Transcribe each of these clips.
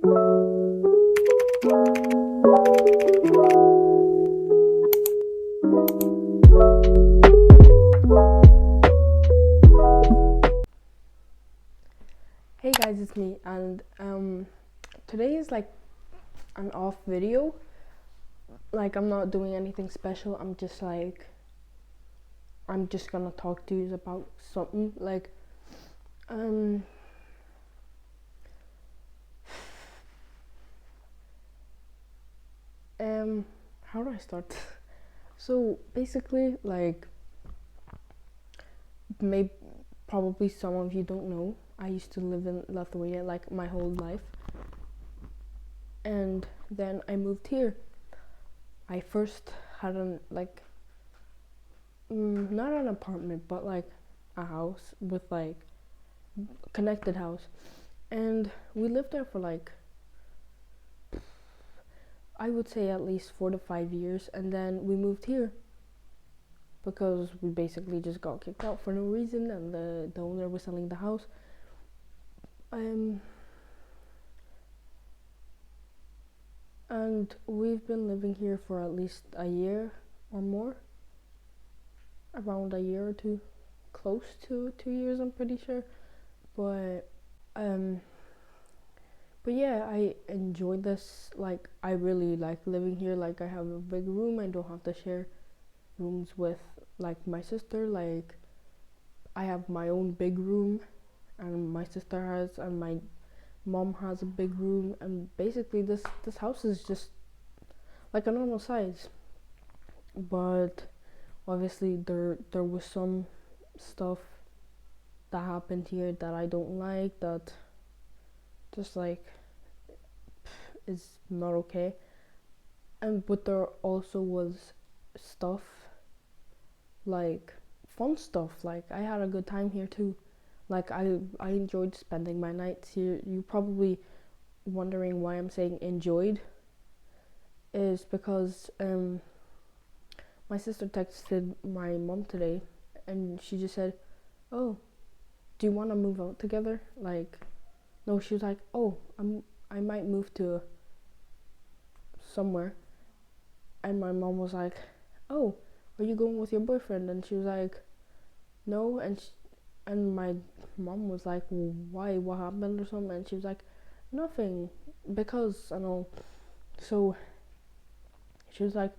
Hey guys, it's me, and today is like an off video. Like, I'm not doing anything special. I'm just gonna talk to you about something. Like, um, how do I start? So basically, like, maybe probably some of you don't know, I used to live in Lithuania like my whole life, and then I moved here. I first had not an apartment, but like a house with like connected house, and we lived there for like, I would say at least 4 to 5 years, and then we moved here because we basically just got kicked out for no reason, and the owner was selling the house. And we've been living here for at least a year or more, around a year or two, close to 2 years, I'm pretty sure. But yeah, I enjoy this. Like, I really like living here. Like, I have a big room. I don't have to share rooms with like my sister. Like, I have my own big room, and my sister has, and my mom has a big room, and basically this house is just like a normal size. But obviously there was some stuff that happened here that I don't like, that just like is not okay. And but there also was stuff, like fun stuff. Like, I had a good time here too. Like, I enjoyed spending my nights here. You probably wondering why I'm saying enjoyed, is because my sister texted my mom today, and she just said, "Oh, do you want to move out together?" Like, no, she was like, "Oh, I might move to somewhere," and my mom was like, "Oh, are you going with your boyfriend?" And she was like, "No," and my mom was like, well, "Why? What happened or something?" And she was like, "Nothing, because I know." So she was like,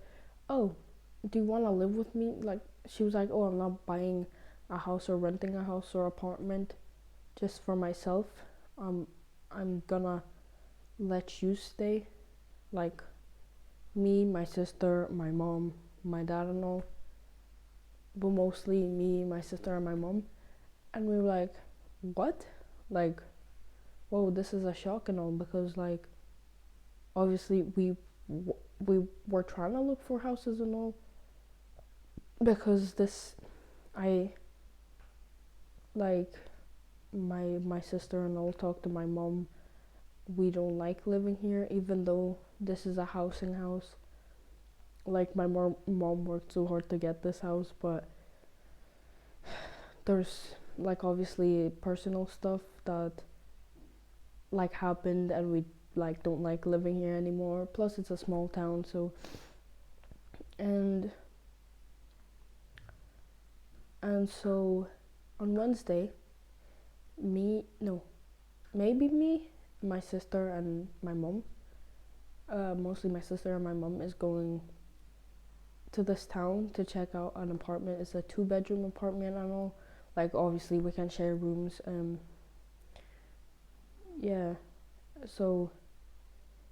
"Oh, do you want to live with me?" Like, she was like, "Oh, I'm not buying a house or renting a house or apartment just for myself. I'm gonna let you stay, like me, my sister, my mom, my dad, and all, but mostly me, my sister, and my mom." And we were like, "What?" Like, whoa, this is a shock and all, because like obviously we were trying to look for houses and all, because this I like my sister and all talked to my mom. We don't like living here, even though this is a housing house. Like, my mom worked so hard to get this house, but there's like obviously personal stuff that like happened, and we like don't like living here anymore. Plus, it's a small town, so and so on Wednesday, me no maybe me, my sister, and my mom, mostly my sister and my mom, is going to this town to check out an apartment. It's a 2-bedroom apartment and all. Like, obviously we can share rooms. Yeah. So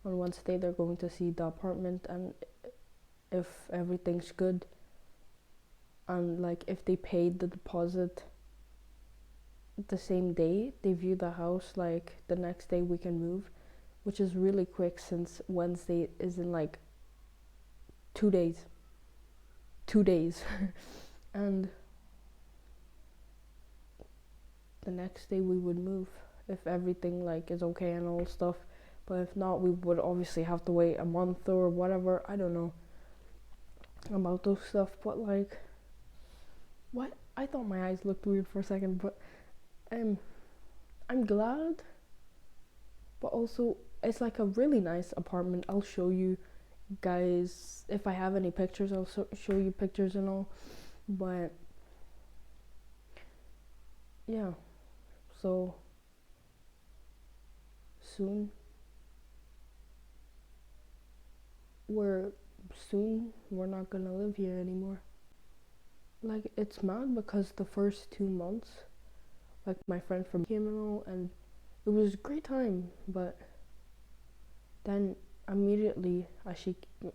on Wednesday they're going to see the apartment, and if everything's good, and like if they paid the deposit the same day they view the house, like the next day we can move, which is really quick since Wednesday is in like 2 days. 2 days. And the next day we would move if everything like is okay and all stuff. But if not, we would obviously have to wait a month or whatever. I don't know about those stuff, but like, what? I thought my eyes looked weird for a second, but I'm glad but also it's like a really nice apartment. I'll show you guys if I have any pictures. I'll show you pictures and all. But yeah, so soon we're we're not gonna live here anymore. Like, it's mad because the first 2 months, like, my friend from came and all, and it was a great time. But then immediately,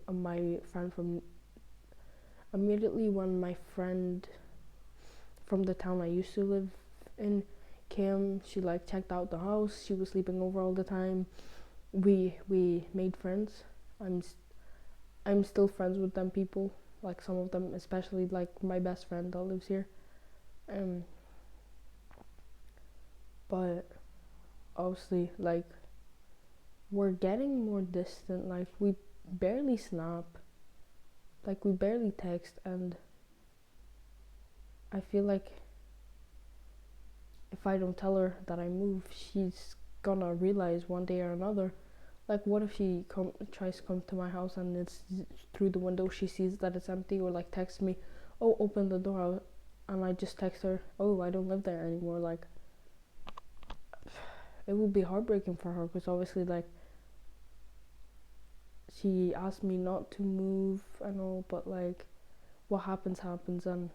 my friend from immediately when my friend from the town I used to live in came, she like checked out the house. She was sleeping over all the time. We made friends. I'm I'm still friends with them people. Like, some of them, especially like my best friend that lives here. Um, but obviously, like, we're getting more distant. Like, we barely snap. Like, we barely text, and I feel like if I don't tell her that I move, she's gonna realize one day or another. Like, what if she tries to come to my house and it's through the window she sees that it's empty, or like texts me, "Oh, open the door," and I just text her, "Oh, I don't live there anymore." Like, it would be heartbreaking for her because obviously, like, she asked me not to move and all, but like, what happens happens, and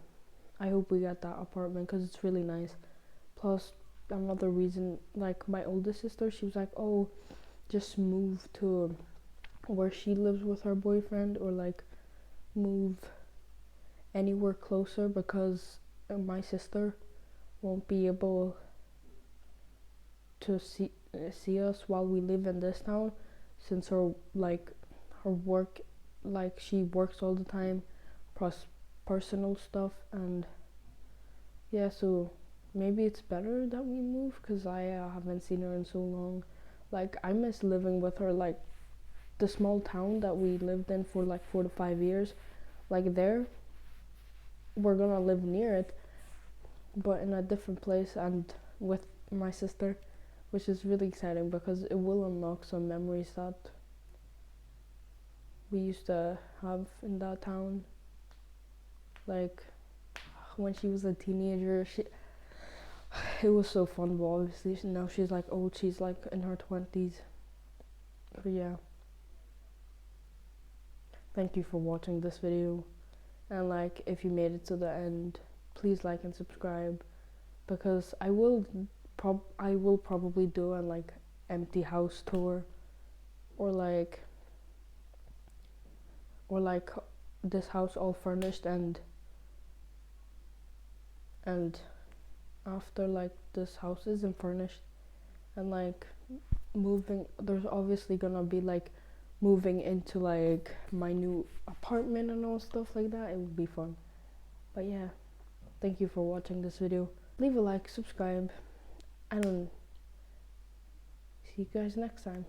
I hope we get that apartment because it's really nice. Plus, another reason, like, my oldest sister, she was like, "Oh, just move to where she lives with her boyfriend, or like move anywhere closer, because my sister won't be able to see us while we live in this town, since her work, like, she works all the time, plus personal stuff." And yeah, so maybe it's better that we move because I haven't seen her in so long. Like, I miss living with her. Like, the small town that we lived in for like 4 to 5 years, like, there we're gonna live near it, but in a different place and with my sister, which is really exciting because it will unlock some memories that we used to have in that town. Like, when she was a teenager, it was so fun. But obviously now she's like old, she's like in her 20s. But yeah, thank you for watching this video, and like, if you made it to the end, please like and subscribe, because I will probably do a like empty house tour, or like or like this house all furnished, and after like this house isn't furnished, and like moving, there's obviously gonna be like moving into like my new apartment and all stuff like that. It would be fun. But yeah, thank you for watching this video. Leave a like, subscribe, and see you guys next time.